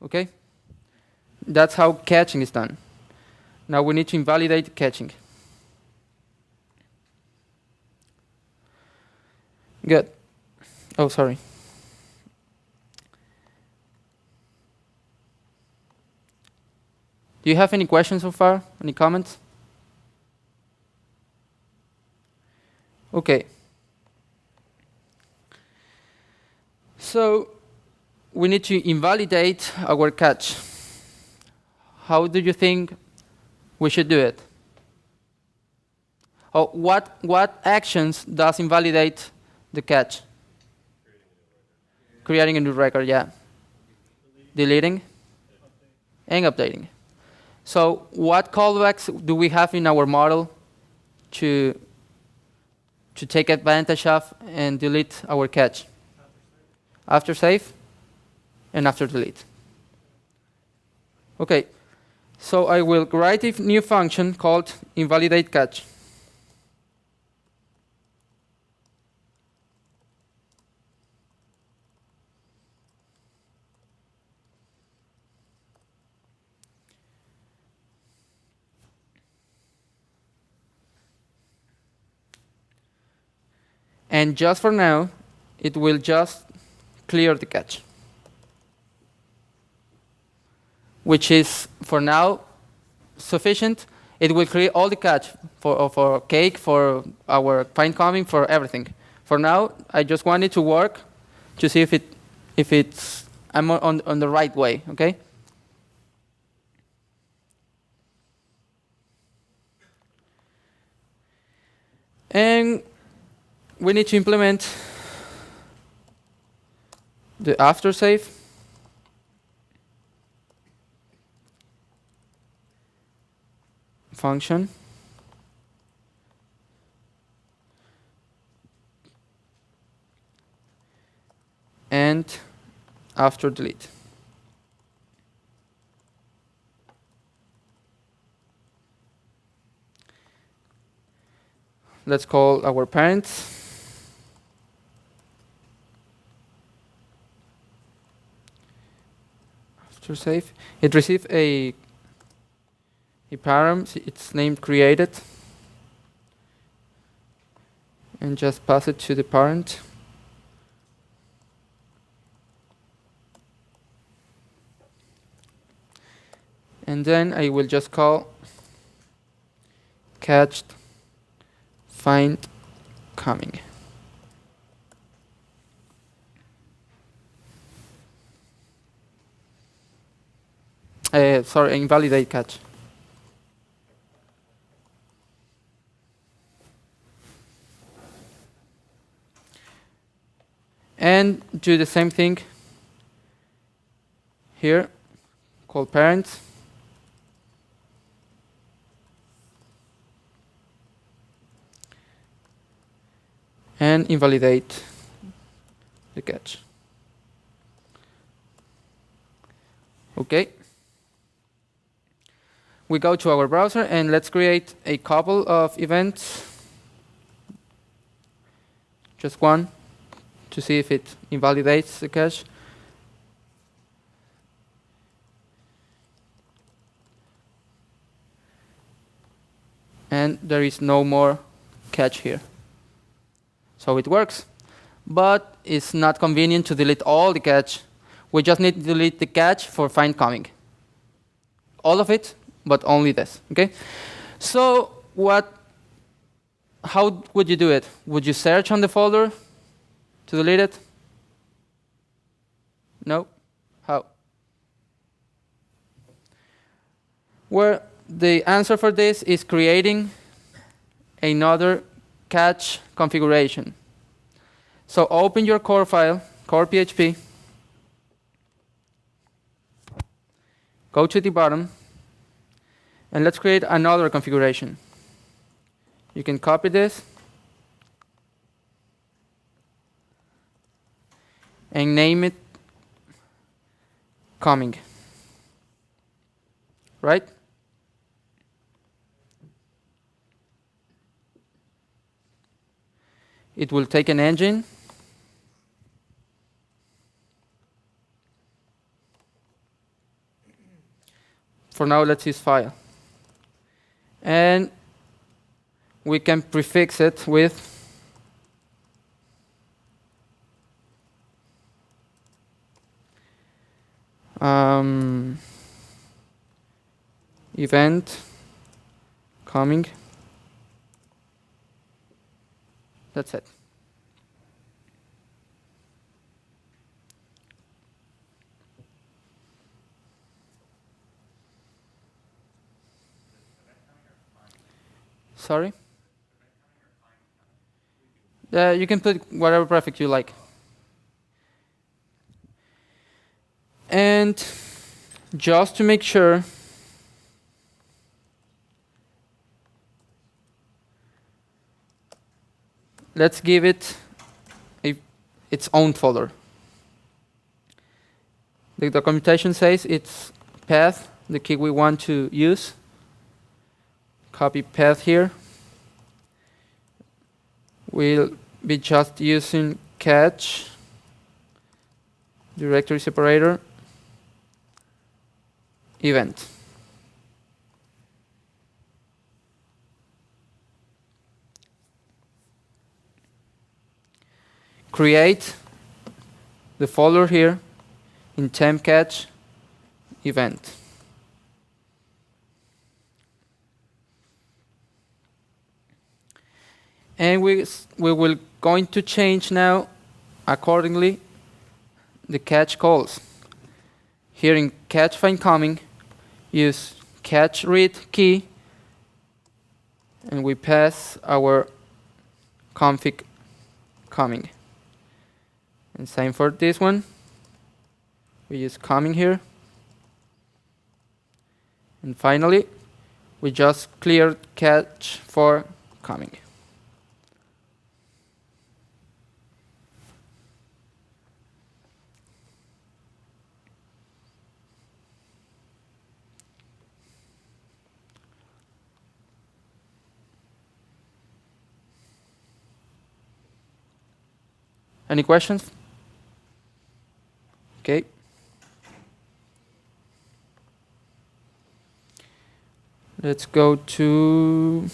Okay? That's how catching is done. Now we need to invalidate catching. Good. Oh, sorry. Do you have any questions so far? Any comments? Okay. So we need to invalidate our catch. How do you think we should do it? Or what actions does invalidate the catch? Creating a new record, yeah. Deleting and updating. So what callbacks do we have in our model to take advantage of and delete our catch? After save and after delete. Okay, so I will write a new function called invalidate catch. And just for now, it will just clear the catch, which is, for now, sufficient. It will clear all the catch for cake, for our find coming, for everything. For now, I just want it to work to see if it's I'm on the right way. Okay. And we need to implement the after save. Function. And after delete. Let's call our parents. After save. It received a param, it's named created. And just pass it to the parent. And then I will just call catched find coming. Sorry, invalidate catch. And do the same thing here. Call parents. And invalidate the catch. Okay. We go to our browser and let's create a couple of events. Just one to see if it invalidates the catch. And there is no more catch here. So it works, but it's not convenient to delete all the catch. We just need to delete the catch for find coming. All of it, but only this, okay? So how would you do it? Would you search on the folder to delete it? No? How? Well, the answer for this is creating another catch configuration. So open your core file, CakePHP. Go to the bottom, and let's create another configuration. You can copy this and name it coming. Right? It will take an engine. for now, let's use file. And we can prefix it with event coming. That's it. Sorry? You can put whatever prefix you like. And just to make sure, let's give it its own folder. The documentation says it's path, the key we want to use. Copy path here. We'll be just using catch directory separator event. Create the folder here in temp catch event. And we will going to change now accordingly the catch calls. Here in catch find coming, use catch read key, and we pass our config coming. And same for this one. We use coming here. And finally, we just clear catch for coming. Any questions? Okay. Let's go to,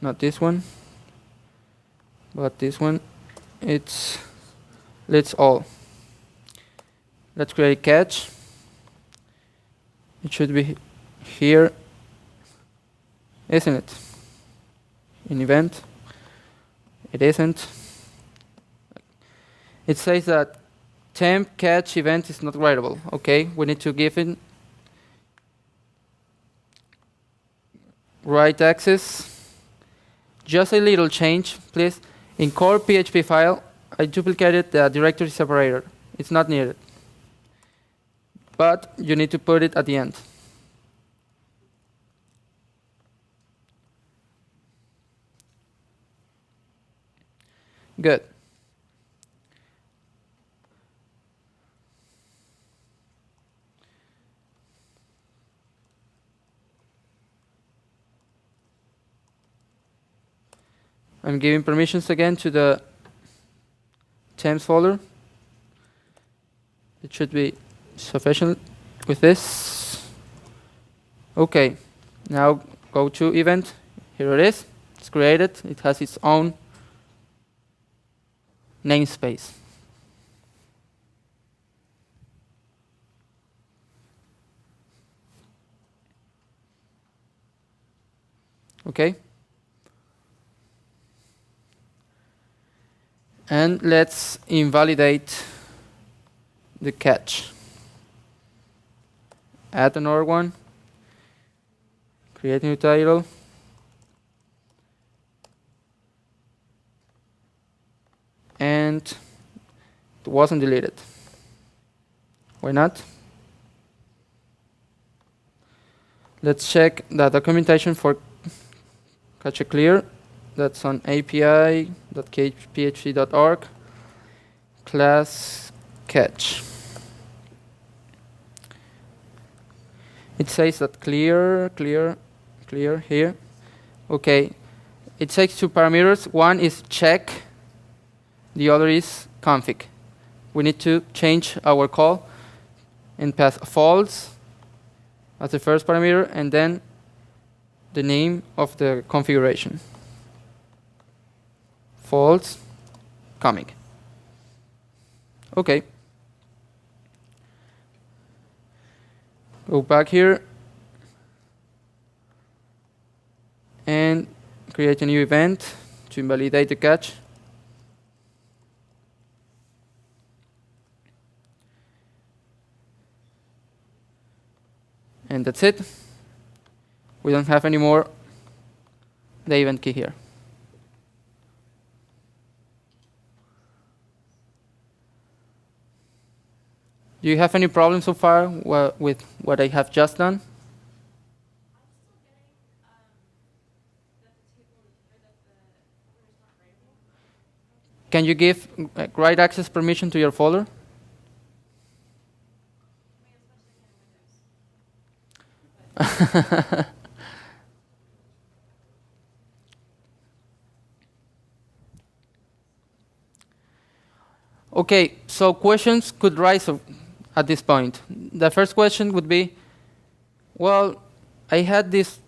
not this one, but this one. It's let's all. Let's create a catch. It should be here, isn't it? In event. It isn't. It says that temp catch event is not writable. Okay, we need to give it right access. Just a little change, please. In core PHP file, I duplicated the directory separator. It's not needed. But you need to put it at the end. Good. I'm giving permissions again to the temps folder. It should be sufficient with this. Okay, now go to event. Here it is. It's created. It has its own namespace. Okay. And let's invalidate the catch. Add another one. Create a new title. And it wasn't deleted. Why not? Let's check the documentation for catch clear. That's on api.cakephp.org class catch. It says that clear here. Okay, it takes two parameters. One is check, the other is config. We need to change our call and pass false as the first parameter, and then the name of the configuration. False, coming. Okay. Go back here and create a new event to invalidate the catch. And that's it. We don't have any more the event key here. Do you have any problems so far with what I have just done? Can you give write access permission to your folder? Okay, so questions could rise at this point. The first question would be, well, I had this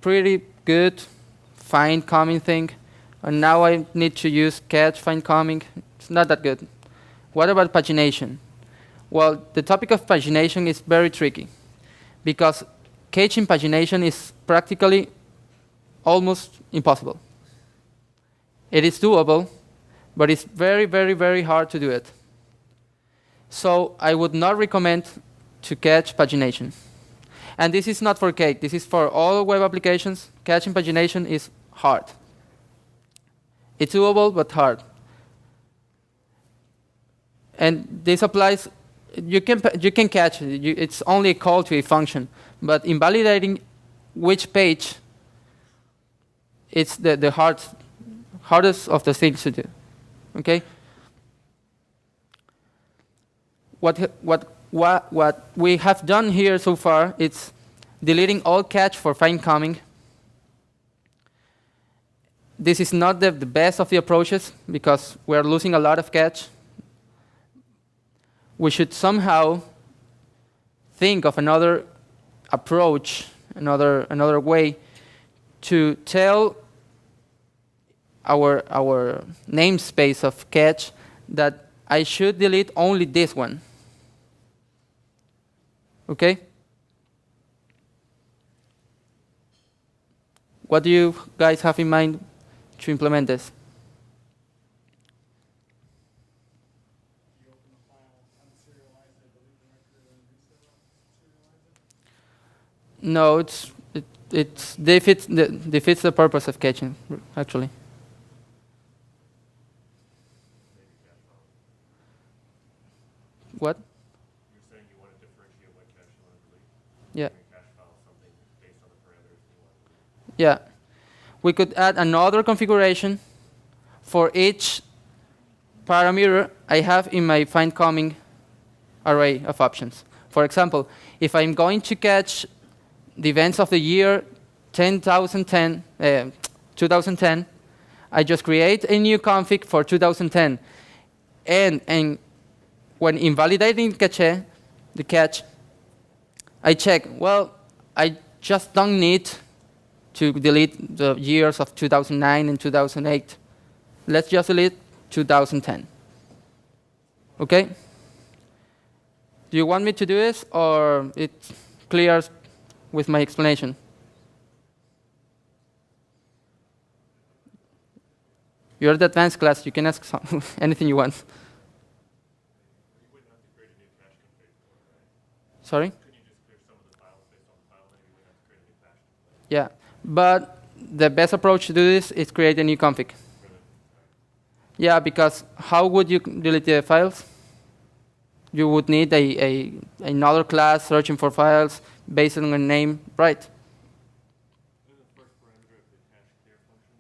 pretty good find coming thing, and now I need to use catch find coming. It's not that good. What about pagination? Well, the topic of pagination is very tricky, because caching pagination is practically almost impossible. It is doable, but it's very, very, very hard to do it. So I would not recommend to catch pagination. And this is not for Cake. This is for all web applications. Catching pagination is hard. It's doable, but hard. And this applies. You can catch it. It's only a call to a function. But invalidating which page, it's the hardest of the things to do. Okay. What we have done here so far is deleting all catch for find coming. This is not the best of the approaches because we are losing a lot of catch. We should somehow think of another approach, another way to tell our namespace of catch that I should delete only this one. Okay? What do you guys have in mind to implement this? No, it defeats the purpose of caching, actually. What? You're saying you want to differentiate what cache you want to delete? Yeah. Cache file something based on the parameters you want to delete. Yeah. We could add another configuration for each parameter I have in my find coming array of options. For example, if I'm going to catch the events of the year 2010, I just create a new config for 2010. And when invalidating the catch, I check, well, I just don't need to delete the years of 2009 and 2008. Let's just delete 2010. Okay? Do you want me to do this, or it clears with my explanation? You're the advanced class. You can ask anything you want. You wouldn't have to create a new cache config for it, right? Sorry? Couldn't you just clear some of the files based on the file name? You wouldn't have to create a new cache config. Yeah. But the best approach to do this is create a new config. Yeah, because how would you delete the files? You would need another class searching for files based on a name, right? Isn't the first parameter of the cache clear function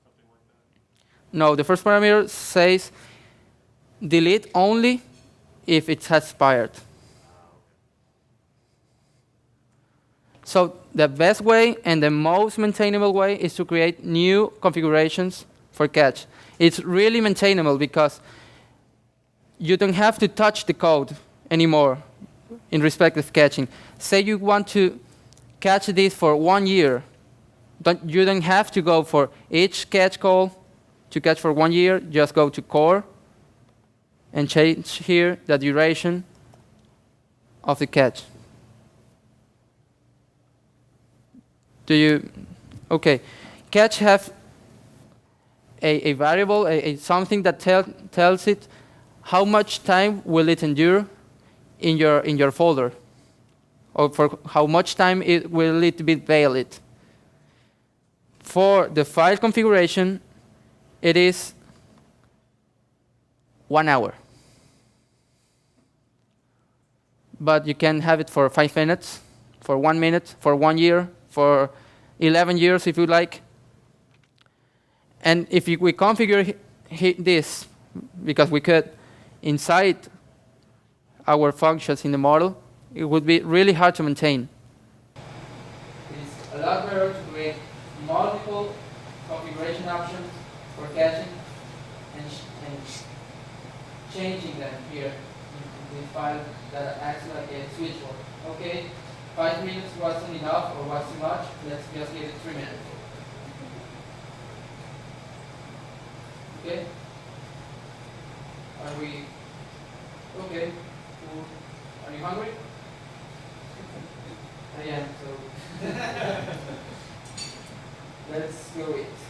something like that? No, the first parameter says delete only if it has expired. So the best way and the most maintainable way is to create new configurations for catch. It's really maintainable because you don't have to touch the code anymore. in respect of catching. Say you want to catch this for 1 year. You don't have to go for each catch call to catch for 1 year. Just go to core and change here the duration of the catch. Okay. Catch have a variable, something that tells it how much time will it endure in your folder, or for how much time will it be valid. For the file configuration, it is 1 hour. But you can have it for 5 minutes, for 1 minute, for 1 year, for 11 years if you like. And if we configure this, because we could, inside our functions in the model, it would be really hard to maintain. It's a lot better to create multiple configuration options for caching and changing them here in the file that acts like a switchboard. Okay, 5 minutes wasn't enough or was too much. Let's just give it 3 minutes. Okay? Are we okay? Are you hungry? I am, so let's go eat.